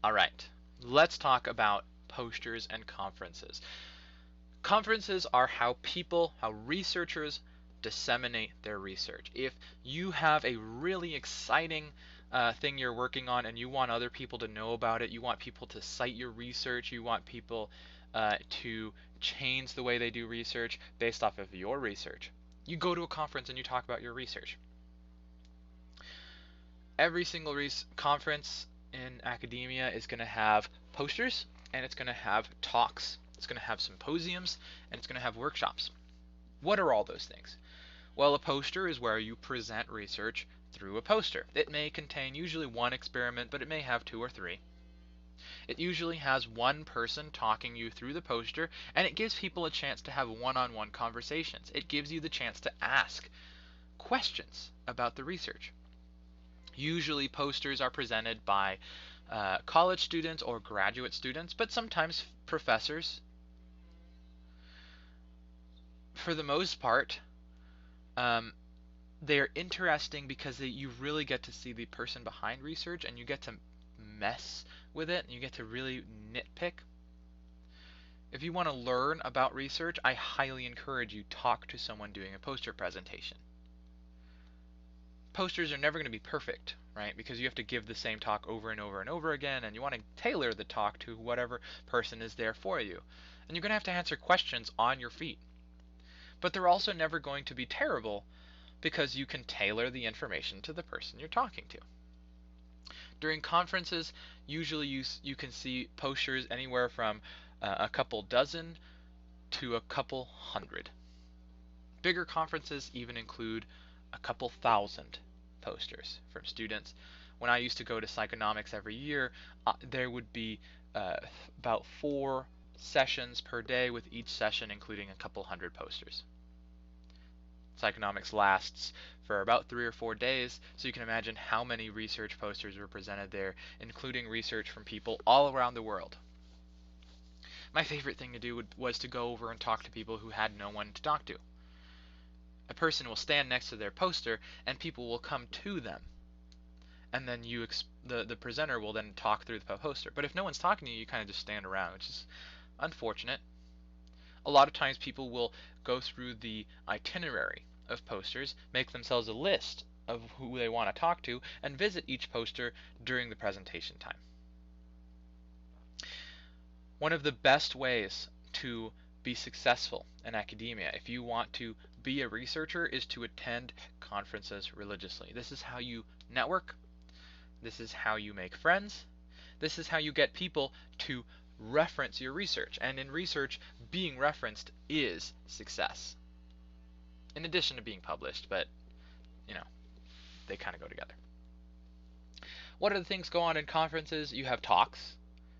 All right, let's talk about posters and conferences. Conferences are how researchers disseminate their research. If you have a really exciting thing you're working on and you want other people to know about it, you want people to cite your research, you want people to change the way they do research based off of your research, you go to a conference and you talk about your research. Every single conference in academia is going to have posters and it's going to have talks. It's going to have symposiums and it's going to have workshops. What are all those things? Well, a poster is where you present research through a poster. It may contain usually one experiment, but it may have two or three. It usually has one person talking you through the poster, and it gives people a chance to have one-on-one conversations. It gives you the chance to ask questions about the research. Usually posters are presented by college students or graduate students, but sometimes professors. For the most part, um, they're interesting because you really get to see the person behind research and you get to mess with it and you get to really nitpick. If you want to learn about research, I highly encourage you talk to someone doing a poster presentation. Posters are never going to be perfect, right? Because you have to give the same talk over and over and over again, and you want to tailor the talk to whatever person is there for you. And you're going to answer questions on your feet. But they're also never going to be terrible because you can tailor the information to the person you're talking to. During conferences, usually you can see posters anywhere from a couple dozen to a couple hundred. Bigger conferences even include a couple thousand posters from students. When I used to go to Psychonomics every year, there would be uh, about 4 sessions per day, with each session including a couple hundred posters. Psychonomics lasts for about 3 or 4 days, so you can imagine how many research posters were presented there, including research from people all around the world. My favorite thing to do was to go over and talk to people who had no one to talk to. A person will stand next to their poster and people will come to them, and then the presenter will then talk through the poster. But if no one's talking to you, you kind of just stand around, which is unfortunate. A lot of times people will go through the itinerary of posters, make themselves a list of who they want to talk to, and visit each poster during the presentation time. One of the best ways to be successful in academia, if you want to be a researcher, is to attend conferences religiously. This is how you network. This is how you make friends. This is how you get people to reference your research. And in research, being referenced is success. In addition to being published, but you know, they kind of go together. What other things go on in conferences? You have talks.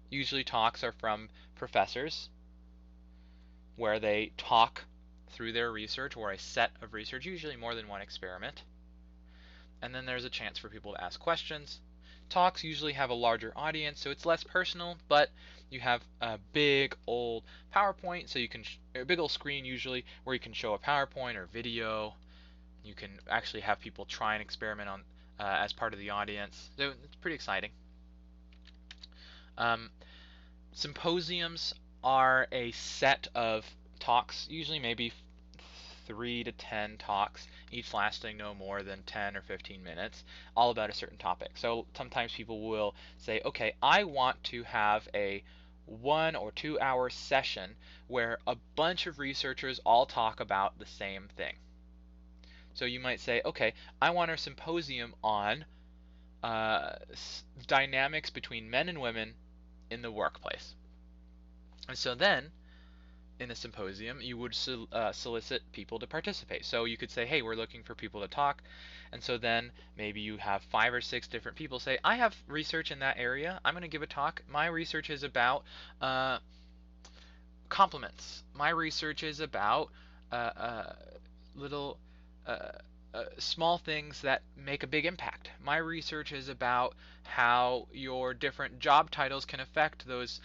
Usually talks are from professors where they talk through their research or a set of research, usually more than one experiment. And then there's a chance for people to ask questions. Talks usually have a larger audience, so it's less personal, but you have a big old PowerPoint, so you can a big old screen usually where you can show a PowerPoint or video. You can actually have people try and experiment on as part of the audience. So it's pretty exciting. Um, Symposiums are a set of talks, usually maybe 3 to 10 talks, each lasting no more than 10 or 15 minutes, all about a certain topic. So sometimes people will say, okay, I want to have a 1 or 2 hour session where a bunch of researchers all talk about the same thing. So you might say, okay, I want a symposium on uh, dynamics between men and women in the workplace. And so then in a symposium, you would solicit people to participate. So you could say, hey, we're looking for people to talk. And so then maybe you have 5 or 6 different people say, I have research in that area. I'm going to give a talk. My research is about compliments. My research is about little uh, small things that make a big impact. My research is about how your different job titles can affect those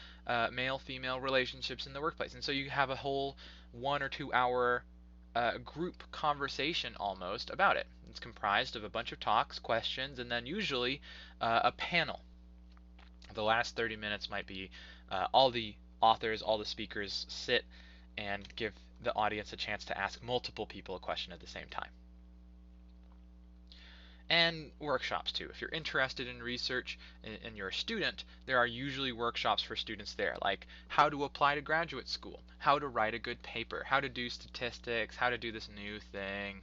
male-female relationships in the workplace. And so you have a whole 1 or 2 hour group conversation almost about it. It's comprised of a bunch of talks, questions, and then usually a panel The last 30 minutes might be all the authors, all the speakers sit and give the audience a chance to ask multiple people a question at the same time. And workshops too. If you're interested in research and you're a student, there are usually workshops for students there, like how to apply to graduate school, how to write a good paper, how to do statistics, how to do this new thing.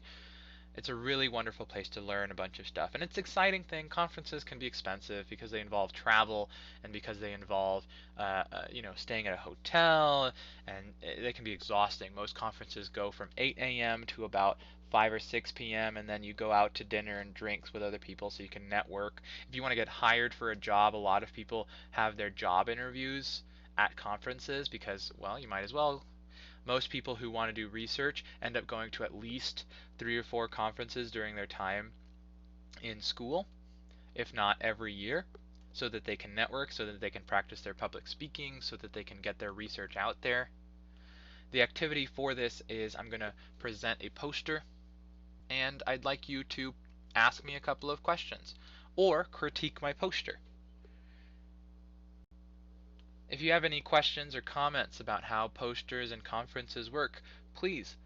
It's a really wonderful place to learn a bunch of stuff. And it's an exciting thing. Conferences can be expensive because they involve travel and because they involve, staying at a hotel, and they can be exhausting. Most conferences go from 8 a.m. to about 5 or 6 p.m. and then you go out to dinner and drinks with other people so you can network. If you want to get hired for a job, a lot of people have their job interviews at conferences because, well, you might as well. Most people who want to do research end up going to at least 3 or 4 conferences during their time in school, if not every year, so that they can network, so that they can practice their public speaking, so that they can get their research out there. The activity for this is I'm going to present a poster, and I'd like you to ask me a couple of questions or critique my poster. If you have any questions or comments about how posters and conferences work, please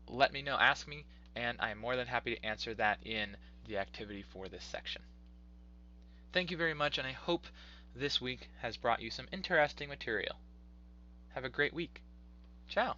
let me know, ask me, and I'm more than happy to answer that in the activity for this section. Thank you very much, and I hope this week has brought you some interesting material. Have a great week. Ciao.